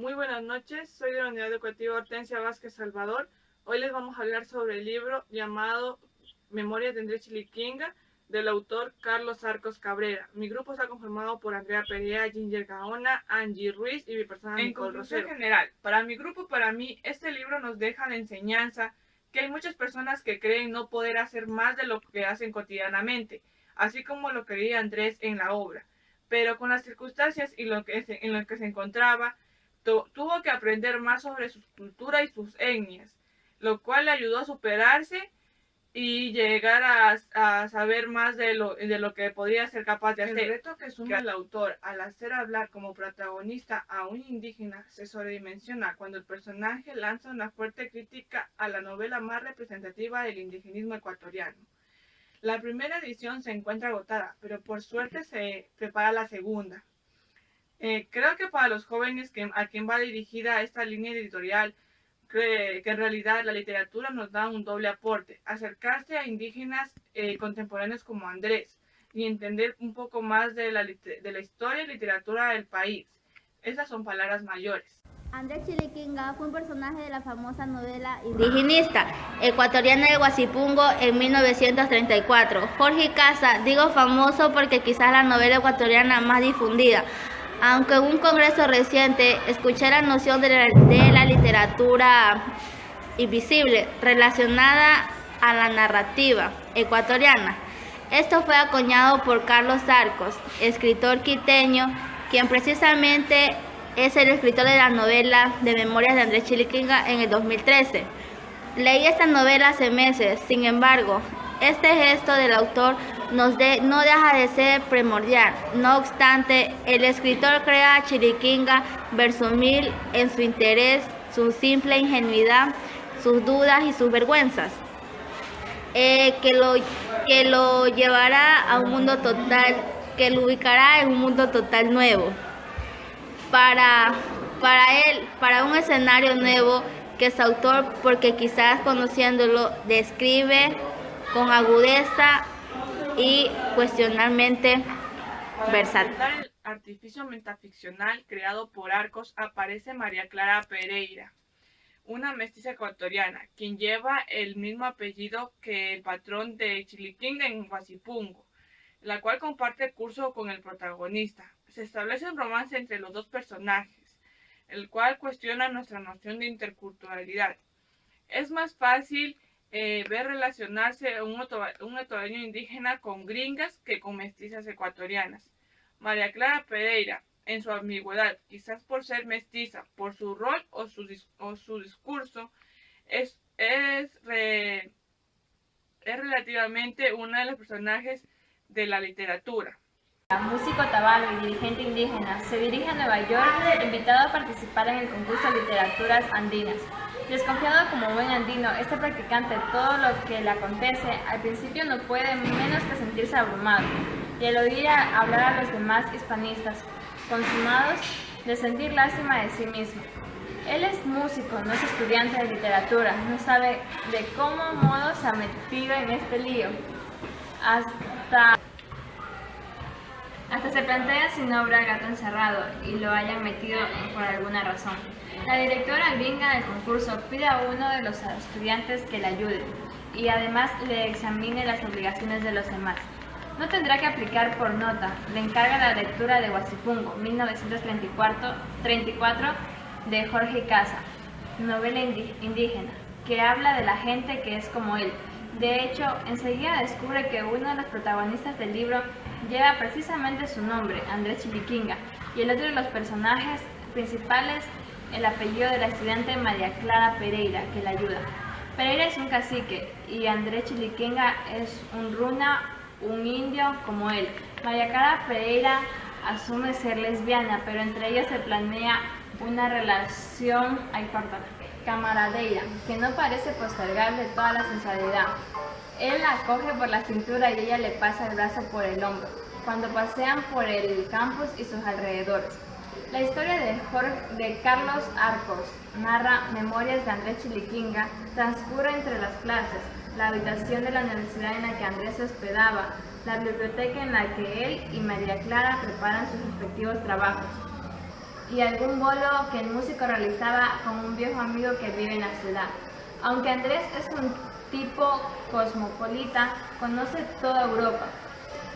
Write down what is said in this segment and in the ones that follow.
Muy buenas noches, soy de la Unidad Educativa Hortensia Vázquez Salvador. Hoy les vamos a hablar sobre el libro llamado Memorias de Andrés Chiliquinga, del autor Carlos Arcos Cabrera. Mi grupo está conformado por Andrea Perea, Ginger Gaona, Angie Ruiz y mi persona Nicole Rosero. En general, para mi grupo, para mí, este libro nos deja la enseñanza que hay muchas personas que creen no poder hacer más de lo que hacen cotidianamente, así como lo creía Andrés en la obra. Pero con las circunstancias y en lo que se encontraba, tuvo que aprender más sobre su cultura y sus etnias, lo cual le ayudó a superarse y llegar a saber más de lo que podía ser capaz de hacer. El reto que asume el autor al hacer hablar como protagonista a un indígena se sobredimensiona cuando el personaje lanza una fuerte crítica a la novela más representativa del indigenismo ecuatoriano. La primera edición se encuentra agotada, pero por suerte se prepara la segunda. Creo que para los jóvenes a quien va dirigida esta línea editorial, que en realidad la literatura nos da un doble aporte: acercarse a indígenas contemporáneos como Andrés y entender un poco más de la historia y literatura del país. Esas son palabras mayores. Andrés Chiliquinga fue un personaje de la famosa novela indigenista ecuatoriana de Huasipungo en 1934. Jorge Casa, digo famoso porque quizás la novela ecuatoriana más difundida, aunque en un congreso reciente escuché la noción de la literatura invisible relacionada a la narrativa ecuatoriana. Esto fue acuñado por Carlos Arcos, escritor quiteño, quien precisamente es el escritor de la novela de Memorias de Andrés Chiliquinga en el 2013. Leí esta novela hace meses, sin embargo, este gesto del autor no deja de ser primordial. No obstante, el escritor crea a Chiliquinga verosímil en su interés, su simple ingenuidad, sus dudas y sus vergüenzas, que lo llevará a un mundo total, que lo ubicará en un mundo total nuevo. Para él, para un escenario nuevo que es autor, porque quizás conociéndolo describe con agudeza y cuestionalmente versátil. En el artificio metaficcional creado por Arcos aparece María Clara Pereira, una mestiza ecuatoriana, quien lleva el mismo apellido que el patrón de Chiliquinga en Huasipungo, la cual comparte curso con el protagonista. Se establece un romance entre los dos personajes, el cual cuestiona nuestra noción de interculturalidad. Es más fácil ver relacionarse un ecuatoriano indígena con gringas que con mestizas ecuatorianas. María Clara Pereira, en su ambigüedad, quizás por ser mestiza, por su rol o su discurso, es relativamente una de los personajes de la literatura. Músico tabalo y dirigente indígena, se dirige a Nueva York, invitado a participar en el concurso de literaturas andinas. Desconfiado como buen andino, este practicante todo lo que le acontece, al principio no puede menos que sentirse abrumado, y al oír hablar a los demás hispanistas, consumados de sentir lástima de sí mismo. Él es músico, no es estudiante de literatura, no sabe de cómo modo se ha metido en este lío. Hasta se plantea si no habrá gato encerrado y lo hayan metido por alguna razón. La directora gringa del concurso pide a uno de los estudiantes que le ayude y además le examine las obligaciones de los demás. No tendrá que aplicar por nota, le encarga la lectura de Huasipungo, 1934, de Jorge Casa, novela indígena, que habla de la gente que es como él. De hecho, enseguida descubre que uno de los protagonistas del libro lleva precisamente su nombre, Andrés Chiliquinga, y el otro de los personajes principales, el apellido de la estudiante María Clara Pereira, que la ayuda. Pereira es un cacique y Andrés Chiliquinga es un runa, un indio como él. María Clara Pereira asume ser lesbiana, pero entre ellos se planea una relación camaradeira, que no parece postergarle toda la sensualidad. Él la coge por la cintura y ella le pasa el brazo por el hombro, cuando pasean por el campus y sus alrededores. La historia de Carlos Arcos narra Memorias de Andrés Chiliquinga, transcurre entre las clases, la habitación de la universidad en la que Andrés se hospedaba, la biblioteca en la que él y María Clara preparan sus respectivos trabajos. y algún bolo que el músico realizaba con un viejo amigo que vive en la ciudad. Aunque Andrés es un tipo cosmopolita, conoce toda Europa.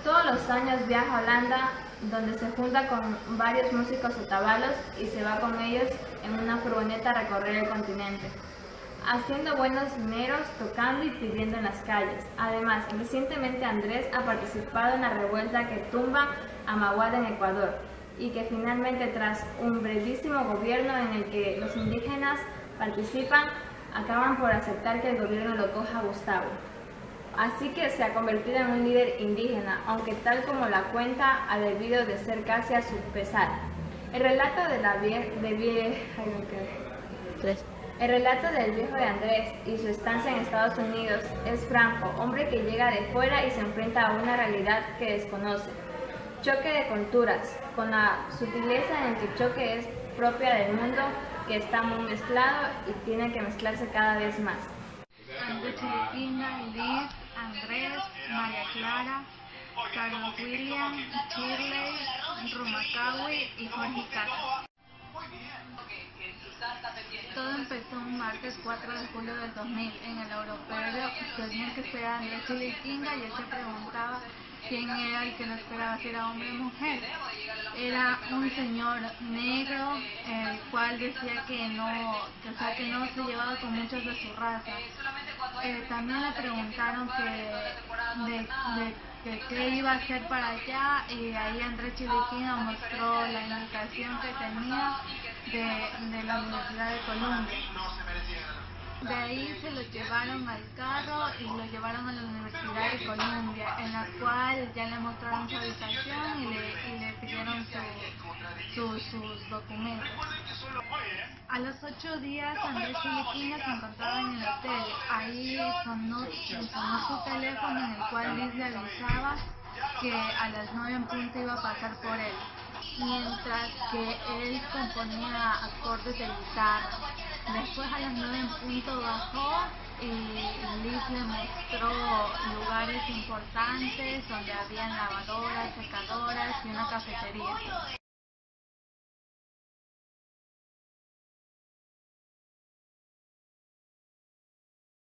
Todos los años viaja a Holanda, donde se junta con varios músicos otabalos y se va con ellos en una furgoneta a recorrer el continente, haciendo buenos dineros, tocando y pidiendo en las calles. Además, recientemente Andrés ha participado en la revuelta que tumba a Maguad en Ecuador y que finalmente, tras un brevísimo gobierno en el que los indígenas participan, acaban por aceptar que el gobierno lo coja a Gustavo. Así que se ha convertido en un líder indígena, aunque tal como la cuenta ha debido de ser casi a su pesar. El relato El relato del viejo de Andrés y su estancia en Estados Unidos es franco, hombre que llega de fuera y se enfrenta a una realidad que desconoce. Choque de culturas, con la sutileza en el que choque es propia del mundo que está muy mezclado y tiene que mezclarse cada vez más. Andrés Chiliquinga, Liz, Andrés, María Clara, Carlos William, Shirley, Rumacawi y Jorge Casa. Todo empezó un martes 4 de julio del 2000 en el aeropuerto. Tenían que esperar a Andrés Chiliquinga y él se preguntaba quién era el que lo esperaba, si era hombre o mujer. Era un señor negro, el cual decía que no se llevaba con muchos de su raza. También le preguntaron que qué iba a hacer para allá, y ahí Andrés Chiliquinga mostró la indicación que tenía de la Universidad de Columbia. De ahí se lo llevaron al carro y lo llevaron a la Universidad de Columbia, en la cual ya le mostraron su habitación y le pidieron sus documentos. A los 8 días Andrés Chiliquinga se encontraba en el hotel. Ahí sonó su teléfono, en el cual Liz le avisaba que a las 9 en punto iba a pasar por él, mientras que él componía acordes de guitarra. Después a las 9 en punto bajó y Liz le mostró lugares importantes donde había lavadoras, secadoras y una cafetería.